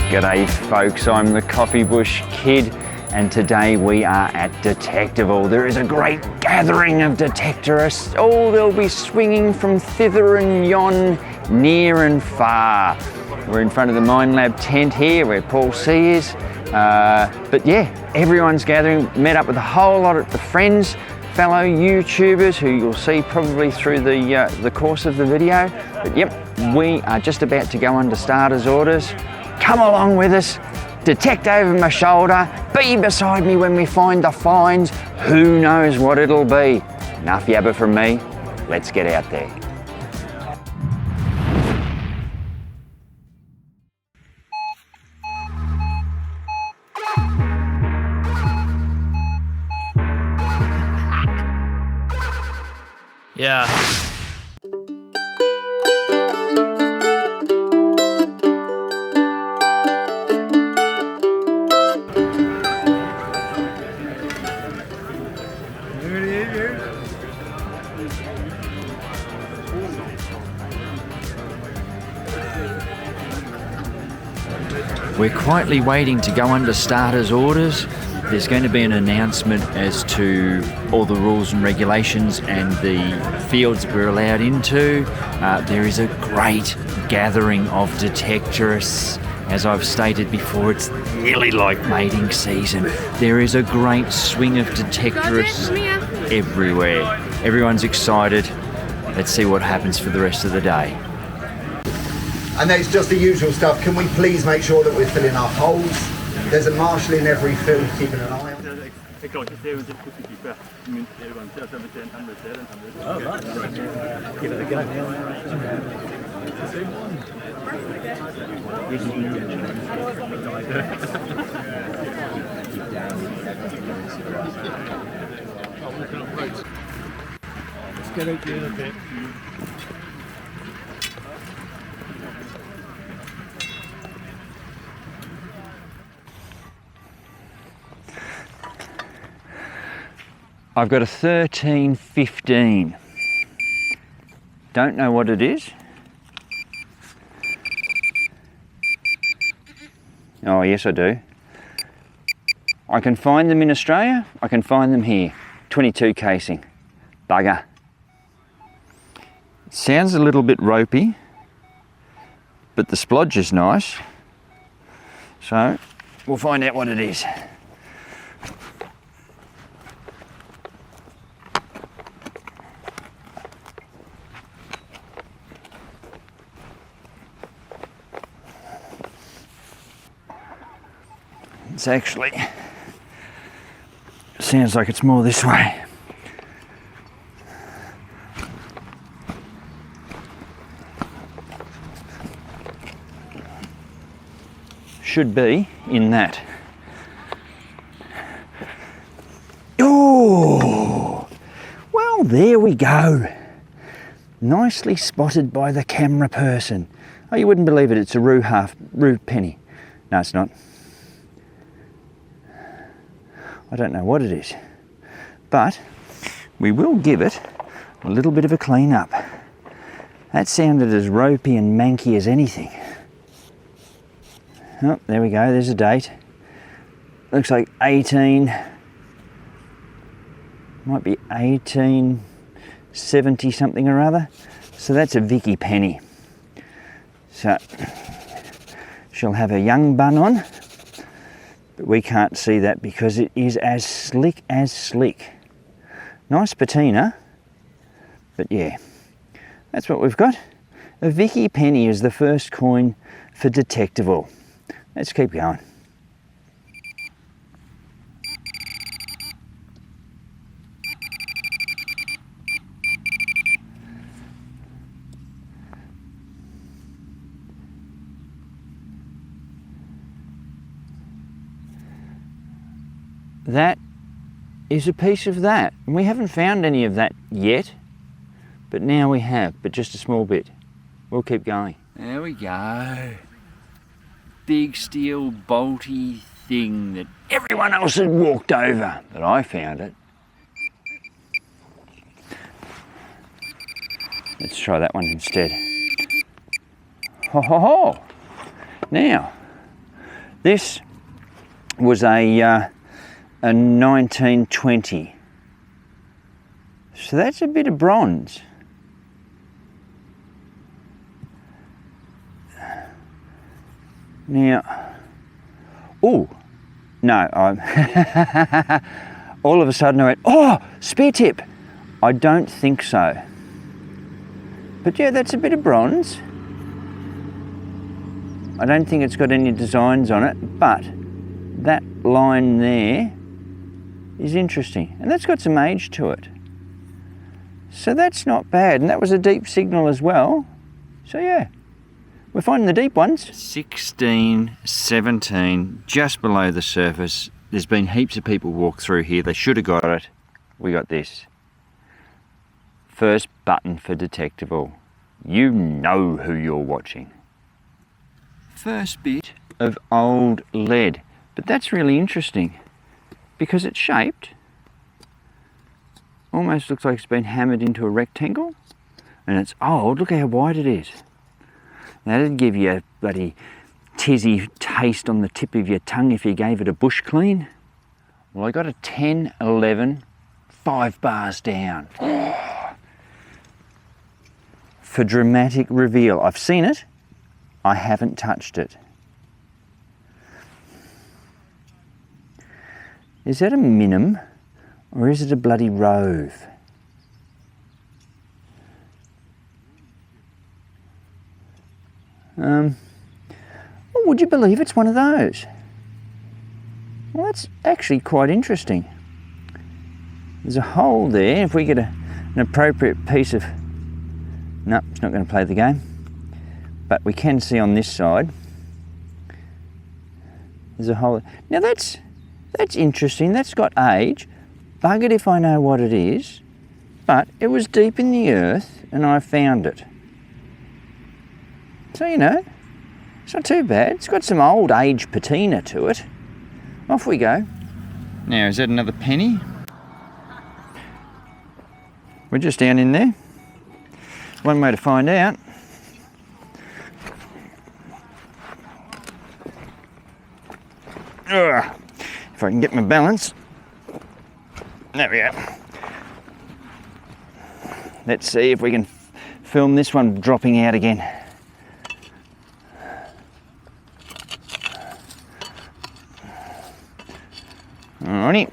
G'day folks, I'm the Coffee Bush Kid and today we are at DETECTIVAL. There is a great gathering of detectorists. Oh, they'll be swinging from thither and yon, near and far. We're in front of the Minelab tent here where Paul C is. But yeah, everyone's gathering, met up with a whole lot of the friends, fellow YouTubers who you'll see probably through the course of the video. But yep, we are just about to go under starters orders. Come along with us, detect over my shoulder, be beside me when we find the finds. Who knows what it'll be? Enough yabba from me, let's get out there. Yeah. We're quietly waiting to go under starters orders. There's going to be an announcement as to all the rules and regulations and the fields that we're allowed into. There is a great gathering of detectorists. As I've stated before, it's nearly like mating season. There is a great swing of detectorists everywhere. Everyone's excited. Let's see what happens for the rest of the day. And it's just the usual stuff. Can we please make sure that we're filling our holes? There's a marshal in every field keeping an eye on. Oh, right. Give it a go. Let's get out there a bit. I've got a 1315. Don't know what it is. Oh yes I do. I can find them in Australia, I can find them here. 22 casing. Bugger. It sounds a little bit ropey, but the splodge is nice. So we'll find out what it is. It's actually, sounds like it's more this way. Should be in that. Oh, well, there we go. Nicely spotted by the camera person. Oh, you wouldn't believe it, it's a rue penny. No, it's not. I don't know what it is, but we will give it a little bit of a clean up. That sounded as ropey and manky as anything. Oh, there we go, there's a date. Looks like 18, might be 1870 something or other. So that's a Vicky penny. So she'll have a young bun on. But we can't see that because it is as slick as slick. Nice patina, but yeah, that's what we've got. A Vicky penny is the first coin for DETECTIVAL. Let's keep going. That is a piece of that. And we haven't found any of that yet, but now we have, but just a small bit. We'll keep going. There we go. Big steel bolty thing that everyone else had walked over, but I found it. Let's try that one instead. Ho ho ho! Now, This was a 1920. So that's a bit of bronze. Now, oh, no, all of a sudden I went, oh, spare tip. I don't think so. But yeah, that's a bit of bronze. I don't think it's got any designs on it, but that line there is interesting. And that's got some age to it. So that's not bad. And that was a deep signal as well. So yeah. We're finding the deep ones. 16, 17, just below the surface. There's been heaps of people walk through here. They should have got it. We got this. First button for Detectable. You know who you're watching. First bit of old lead. But that's really interesting because it's shaped. Almost looks like it's been hammered into a rectangle. And it's old. Look how wide it is. That'd give you a bloody tizzy taste on the tip of your tongue if you gave it a bush clean. Well, I got a 10, 11, 5 bars down. For dramatic reveal. I've seen it, I haven't touched it. Is that a minim or is it a bloody rove? Well, would you believe it's one of those? Well, that's actually quite interesting. There's a hole there. If we get an appropriate piece of... No, it's not going to play the game. But we can see on this side, there's a hole. Now that's interesting. That's got age. Buggered if I know what it is. But it was deep in the earth and I found it. So, you know, it's not too bad. It's got some old age patina to it. Off we go. Now, is that another penny? We're just down in there. One way to find out. Ugh. If I can get my balance. There we go. Let's see if we can film this one dropping out again. Alrighty.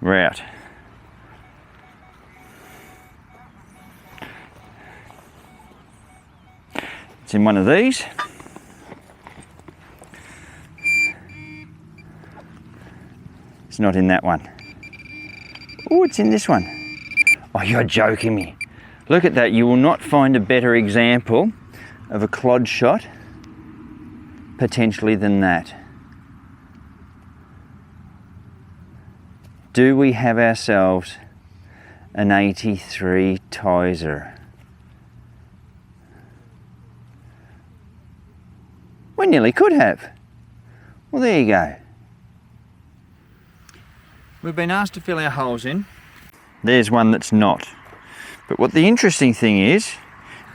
We're out. It's in one of these. It's not in that one. Oh, it's in this one. Oh, you're joking me. Look at that. You will not find a better example of a clod shot potentially than that. Do we have ourselves an 83 Tizer? We nearly could have. Well, there you go. We've been asked to fill our holes in. There's one that's not. But what the interesting thing is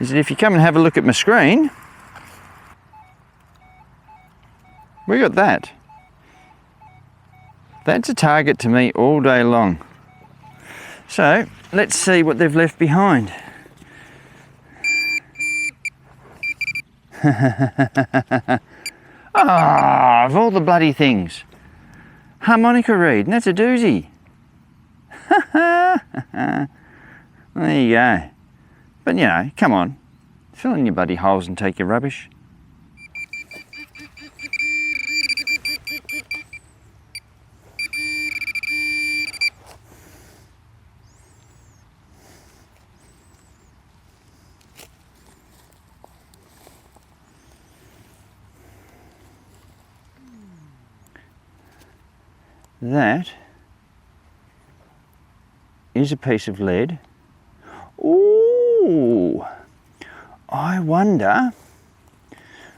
that if you come and have a look at my screen, we got that. That's a target to me all day long. So let's see what they've left behind. Ah, of all the bloody things. Harmonica reed, and that's a doozy. There you go. But you know, come on. Fill in your bloody holes and take your rubbish. That is a piece of lead. Ooh, I wonder.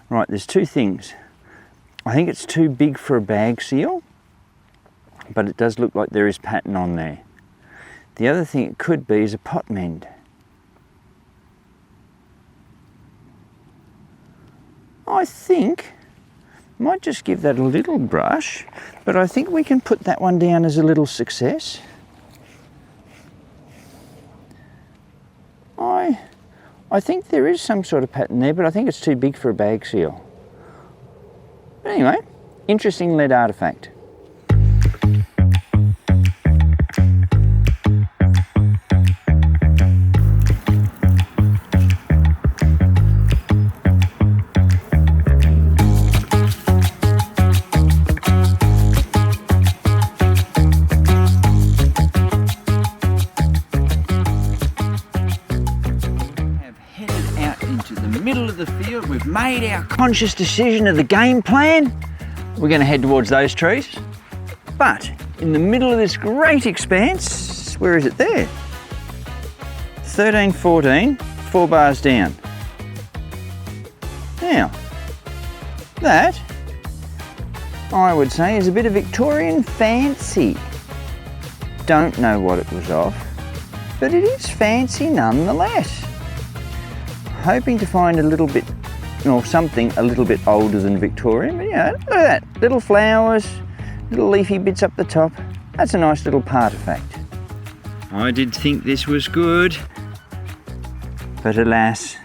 Right, there's two things. I think it's too big for a bag seal, but it does look like there is pattern on there. The other thing it could be is a pot mend. I think, might just give that a little brush, but I think we can put that one down as a little success. I think there is some sort of pattern there, but I think it's too big for a bag seal. But anyway, interesting lead artefact. Middle of the field, we've made our conscious decision of the game plan. We're going to head towards those trees, but in the middle of this great expanse, where is it there? 13, 14, 4 bars down. Now, that I would say is a bit of Victorian fancy. Don't know what it was of, but it is fancy nonetheless. Hoping to find a little bit, or something a little bit older than Victorian, but yeah, look at that. Little flowers, little leafy bits up the top. That's a nice little artefact. I did think this was good, but alas,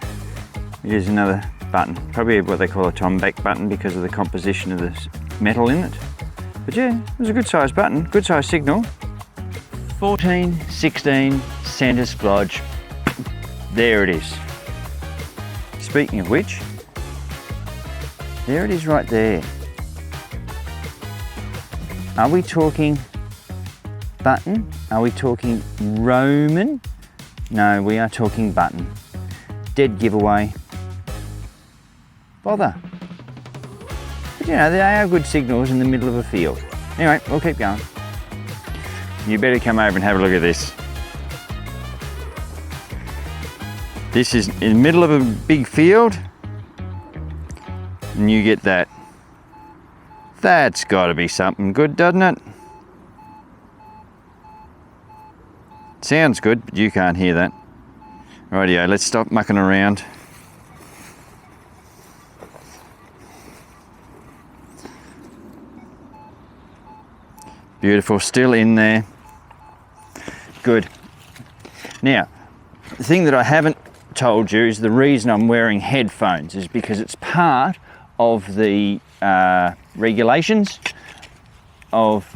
it is another button. Probably what they call a Tomback button because of the composition of the metal in it. But yeah, it was a good sized button, good sized signal. 14, 16, centre splodge. There it is. Speaking of which, there it is right there. Are we talking button? Are we talking Roman? No, we are talking button. Dead giveaway. Bother. But you know, they are good signals in the middle of a field. Anyway, we'll keep going. You better come over and have a look at this. This is in the middle of a big field, and you get that. That's got to be something good, doesn't it? Sounds good, but you can't hear that. Rightio, let's stop mucking around. Beautiful, still in there. Good. Now, the thing that I haven't told you is the reason I'm wearing headphones is because it's part of the regulations of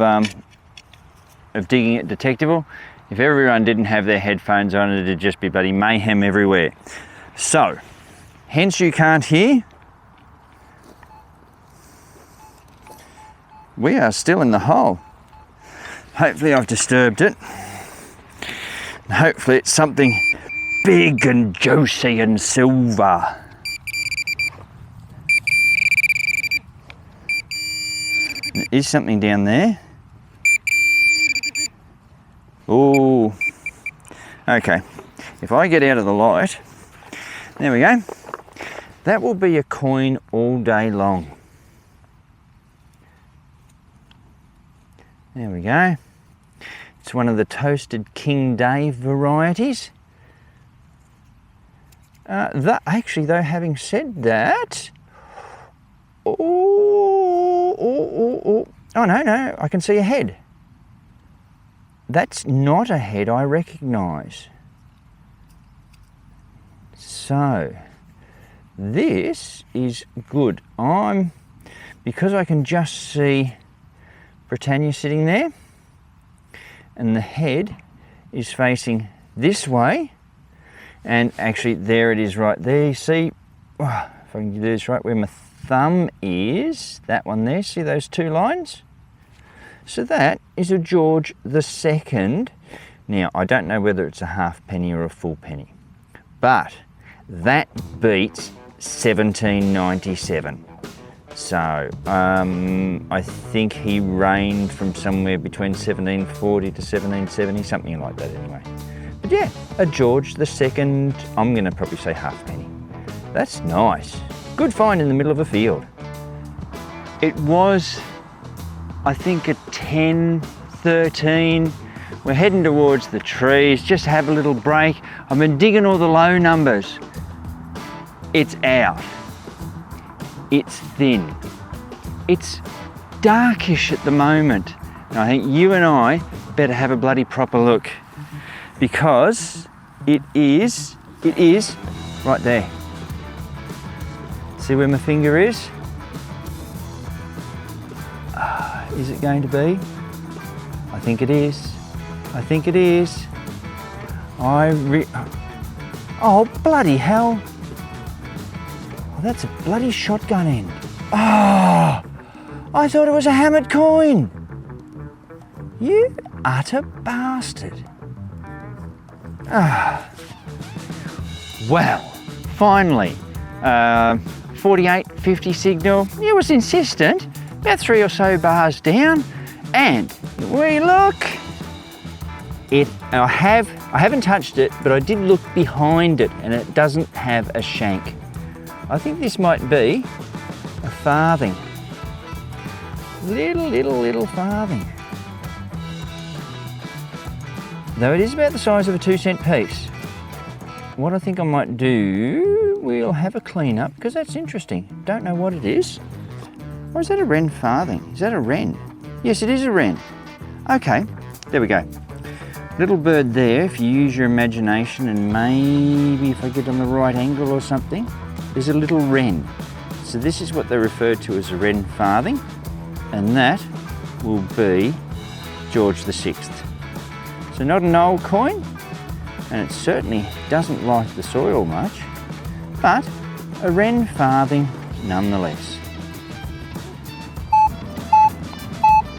digging at Detectable. If everyone didn't have their headphones on, it'd just be bloody mayhem everywhere. So, hence you can't hear. We are still in the hole. Hopefully I've disturbed it. Hopefully it's something big and juicy and silver. There is something down there. Oh, okay. If I get out of the light, there we go. That will be a coin all day long. There we go. It's one of the toasted King Dave varieties. Actually, though, having said that, oh no, I can see a head. That's not a head I recognise. So, this is good. Because I can just see Britannia sitting there, and the head is facing this way. And actually, there it is right there. You see, if I can do this right where my thumb is, that one there, see those two lines? So that is a George II. Now, I don't know whether it's a half penny or a full penny, but that beats 1797. So, I think he reigned from somewhere between 1740 to 1770, something like that anyway. But yeah, a George II, I'm going to probably say halfpenny. That's nice. Good find in the middle of a field. It was, I think, a 10, 13. We're heading towards the trees, just have a little break. I've been digging all the low numbers. It's out. it's thin. It's darkish at the moment. And I think you and I better have a bloody proper look, because it is right there. See where my finger is? Is it going to be? I think it is. I think it is. Oh, bloody hell. Oh, that's a bloody shotgun end. Oh, I thought it was a hammered coin. You utter bastard. Ah. Well, finally, 4850 signal. It was insistent, about 3 or so bars down, and we look. I haven't touched it, but I did look behind it, and it doesn't have a shank. I think this might be a farthing. Little farthing. Though it is about the size of a 2-cent piece. What I think I might do, we'll have a clean up, because that's interesting. Don't know what it is. Or is that a wren farthing? Is that a wren? Yes, it is a wren. Okay, there we go. Little bird there, if you use your imagination, and maybe if I get on the right angle or something, there's a little wren. So this is what they refer to as a wren farthing, and that will be George VI. So not an old coin, and it certainly doesn't like the soil much, but a wren farthing nonetheless.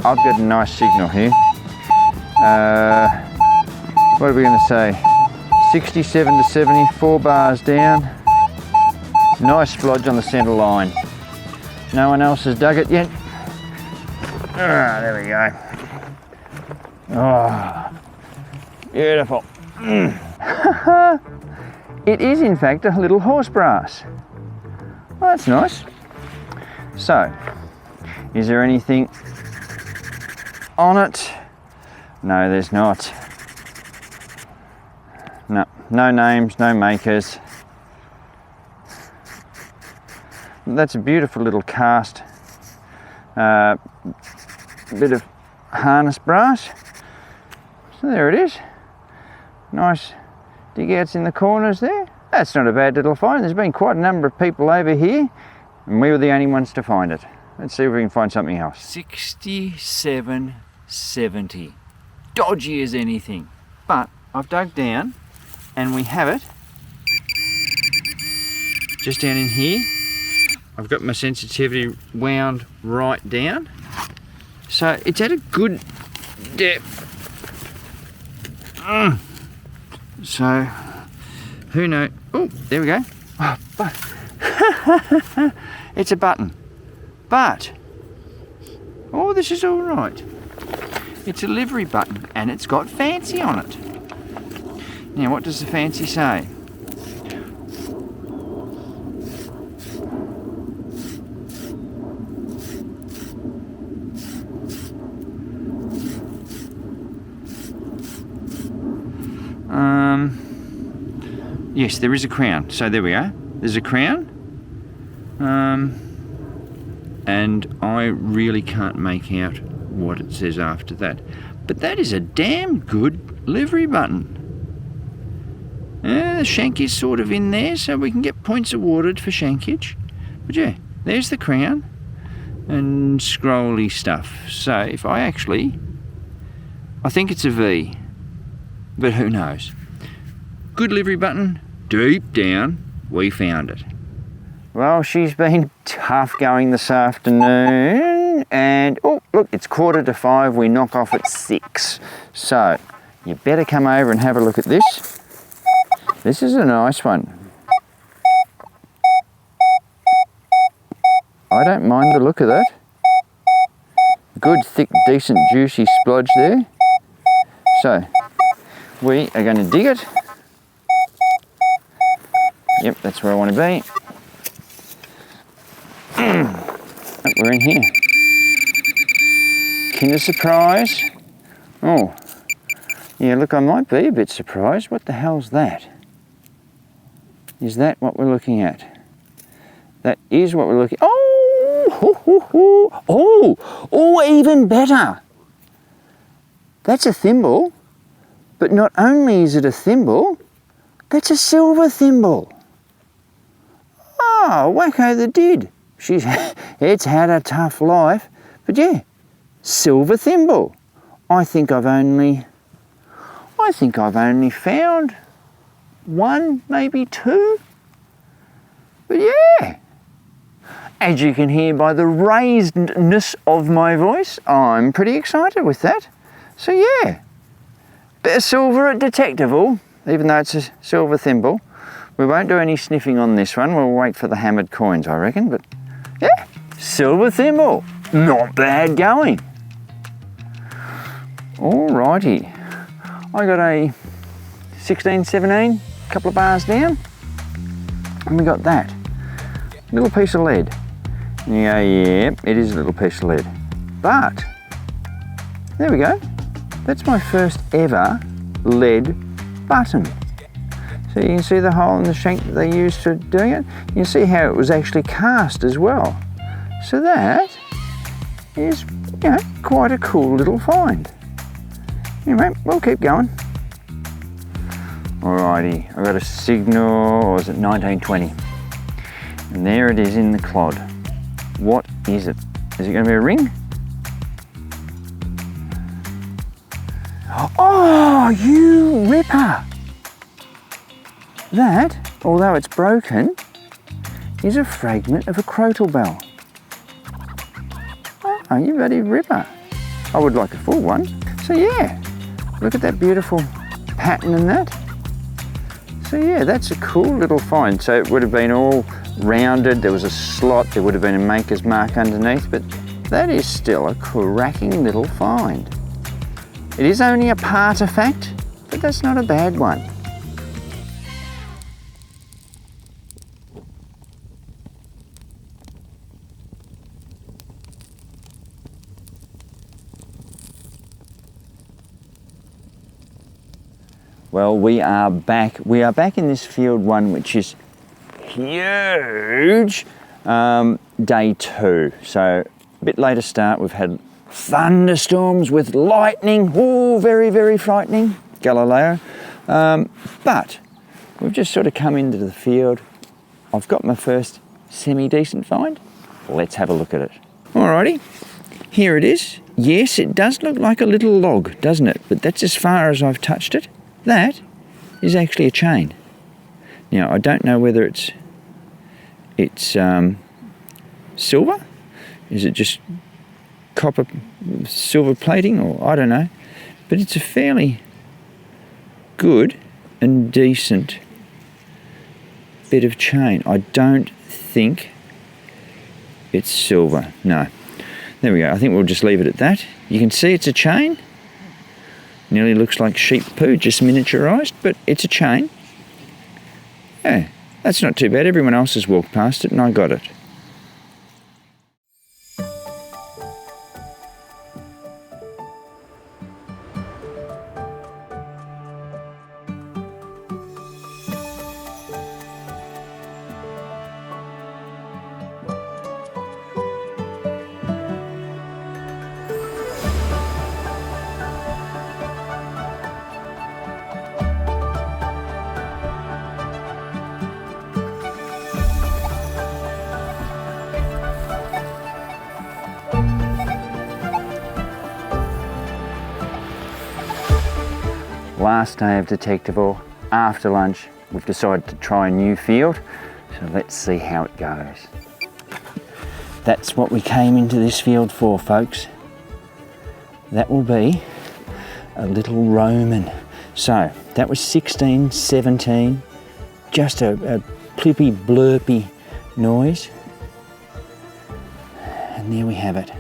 I've got a nice signal here. What are we going to say? 67 to 70, 4 bars down. Nice splodge on the centre line. No one else has dug it yet. Ah, there we go. Oh, beautiful. It is in fact a little horse brass. Oh, that's nice. So, is there anything on it? No, there's not. No names, no makers. That's a beautiful little cast bit of harness brass. So there it is. Nice dig outs in the corners there. That's not a bad little find. There's been quite a number of people over here, and we were the only ones to find it. Let's see if we can find something else. 67.70. Dodgy as anything. But I've dug down and we have it just down in here. I've got my sensitivity wound right down. So it's at a good depth. So who knows? Oh, there we go. Oh, but it's a button. But oh, this is all right. It's a livery button and it's got fancy on it. Now, what does the fancy say? Yes, there is a crown. So there we go. There's a crown. And I really can't make out what it says after that. But that is a damn good livery button. The shank is sort of in there, so we can get points awarded for shankage. But yeah, there's the crown and scrolly stuff. So if I think it's a V, but who knows. Good livery button, deep down, we found it. Well, she's been tough going this afternoon, and oh, look, it's 4:45, we knock off at 6. So, you better come over and have a look at this. This is a nice one. I don't mind the look of that. Good, thick, decent, juicy splodge there. So, we are going to dig it. Yep, that's where I want to be. We're in here. Kinder surprise. Oh, yeah, look, I might be a bit surprised. What the hell's that? Is that what we're looking at? That is what we're looking. Oh, even better. That's a thimble, but not only is it a thimble, that's a silver thimble. Oh, wacko the did. It's had a tough life, but yeah, silver thimble. I think I've only found one, maybe two, but yeah. As you can hear by the raisedness of my voice, I'm pretty excited with that. So yeah, bit of silver at Detectival, even though it's a silver thimble. We won't do any sniffing on this one, we'll wait for the hammered coins, I reckon, but yeah, silver thimble, not bad going. Alrighty, I got a 16, 17, couple of bars down, and we got that. Little piece of lead. Yeah, it is a little piece of lead. But, there we go. That's my first ever lead button. So you can see the hole in the shank that they used for doing it. You can see how it was actually cast as well. So that is, you know, quite a cool little find. Anyway, we'll keep going. Alrighty, I got a signal, or was it 1920? And there it is in the clod. What is it? Is it going to be a ring? Oh, you ripper! That, although it's broken, is a fragment of a crotal bell. Oh, you bloody ripper. I would like a full one. So yeah, look at that beautiful pattern in that. So yeah, that's a cool little find. So it would have been all rounded, there was a slot, there would have been a maker's mark underneath, but that is still a cracking little find. It is only a artifact, but that's not a bad one. Well, we are back. We are back in this field one, which is huge. Day 2. So a bit later start. We've had thunderstorms with lightning. Oh, very, very frightening. Galileo. But we've just sort of come into the field. I've got my first semi-decent find. Let's have a look at it. Alrighty, here it is. Yes, it does look like a little log, doesn't it? But that's as far as I've touched it. That is actually a chain. Now, I don't know whether it's silver. Is it just copper silver plating, or I don't know. But it's a fairly good and decent bit of chain. I don't think it's silver. No. There we go. I think we'll just leave it at that. You can see it's a chain. Nearly looks like sheep poo, just miniaturised, but it's a chain. Yeah, that's not too bad. Everyone else has walked past it and I got it. Last day of Detectival. After lunch, we've decided to try a new field. So let's see how it goes. That's what we came into this field for, folks. That will be a little Roman. So that was 16, 17, just a plippy blurpy noise. And there we have it,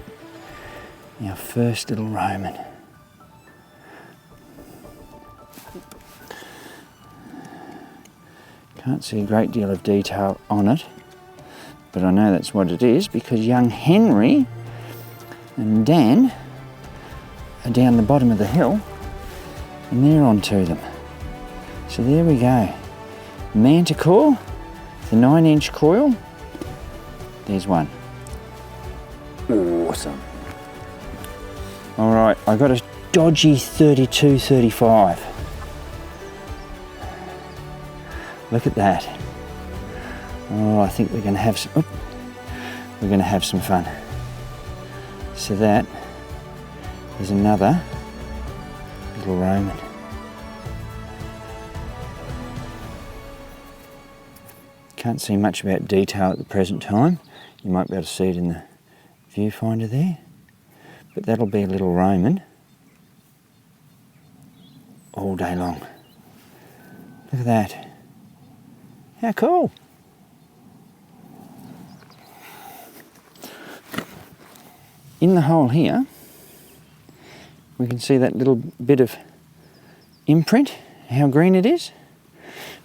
our first little Roman. Can't see a great deal of detail on it, but I know that's what it is because young Henry and Dan are down the bottom of the hill and they're onto them. So there we go. Manticore, the 9-inch coil. There's one. Awesome. All right, I got a dodgy 32-35. Look at that. Oh, I think we're going to have some. We're going to have some fun. So that is another little Roman. Can't see much about detail at the present time. You might be able to see it in the viewfinder there. But that'll be a little Roman all day long. Look at that. How cool. In the hole here, we can see that little bit of imprint, how green it is.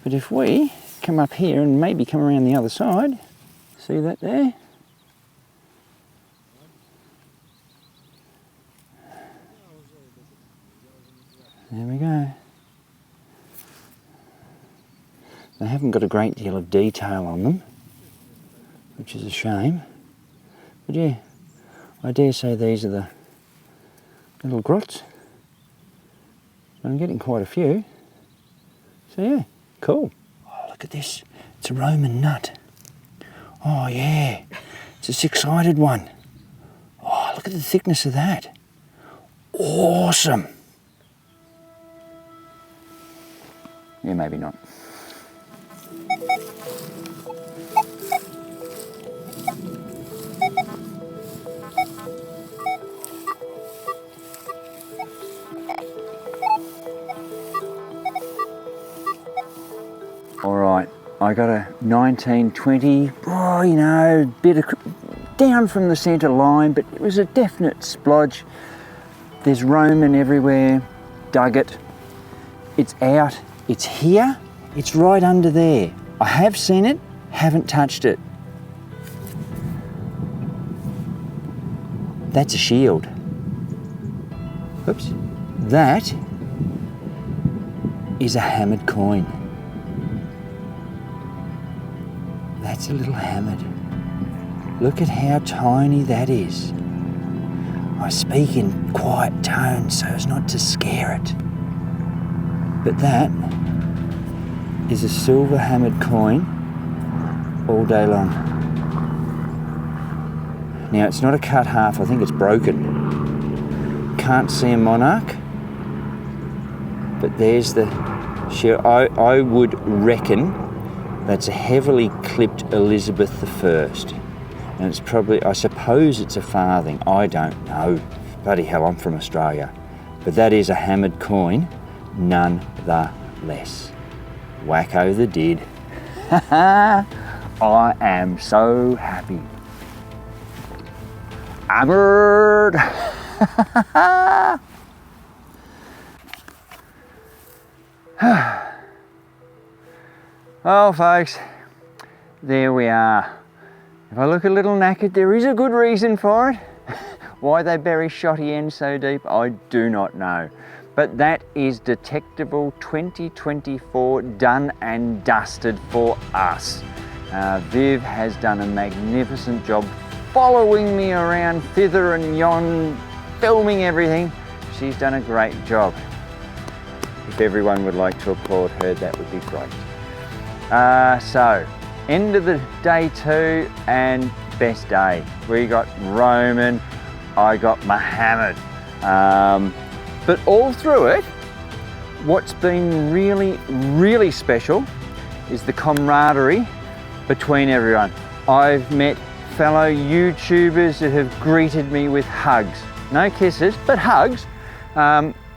But if we come up here and maybe come around the other side, see that there? There we go. They haven't got a great deal of detail on them, which is a shame. But yeah, I dare say these are the little grots. I'm getting quite a few. So yeah, cool. Oh, look at this. It's a Roman nut. Oh yeah, it's a six-sided one. Oh, look at the thickness of that. Awesome. Yeah, maybe not. All right, I got a 1920, oh, you know, bit of down from the centre line, but it was a definite splodge. There's Roman everywhere, dug it, it's out, it's here, it's right under there. I have seen it, haven't touched it. That's a shield. Oops. That is a hammered coin. That's a little hammered. Look at how tiny that is. I speak in quiet tones so as not to scare it. But that is a silver hammered coin all day long. Now it's not a cut half, I think it's broken. Can't see a monarch, but there's the shield. I would reckon that's a heavily clipped Elizabeth I. And it's probably, I suppose it's a farthing, I don't know. Bloody hell, I'm from Australia. But that is a hammered coin, nonetheless. Wacko the did. I am so happy. Hammered! Well, folks, there we are. If I look a little knackered, there is a good reason for it. Why they bury shotty ends so deep, I do not know. But that is Detectable 2024 done and dusted for us. Viv has done a magnificent job following me around thither and yon, filming everything. She's done a great job. If everyone would like to applaud her, that would be great. So, end of the day 2 and best day. We got Roman, I got Muhammad. But all through it, what's been really, really special is the camaraderie between everyone. I've met fellow YouTubers that have greeted me with hugs. No kisses, but hugs.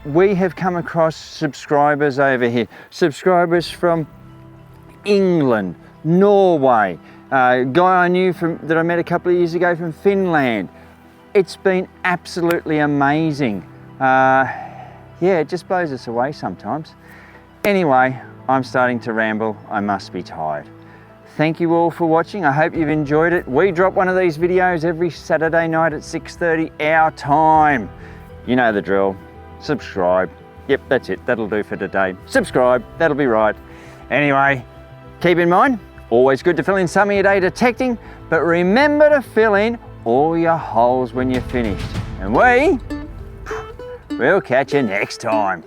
We have come across subscribers over here. Subscribers from England, Norway, a guy I knew that I met a couple of years ago from Finland. It's been absolutely amazing. Yeah, it just blows us away sometimes. Anyway, I'm starting to ramble. I must be tired. Thank you all for watching. I hope you've enjoyed it. We drop one of these videos every Saturday night at 6:30 our time. You know the drill. Subscribe. Yep, that's it. That'll do for today. Subscribe. That'll be right. Anyway, keep in mind, Always good to fill in some of your day detecting, but remember to fill in all your holes when you're finished. And we'll catch you next time.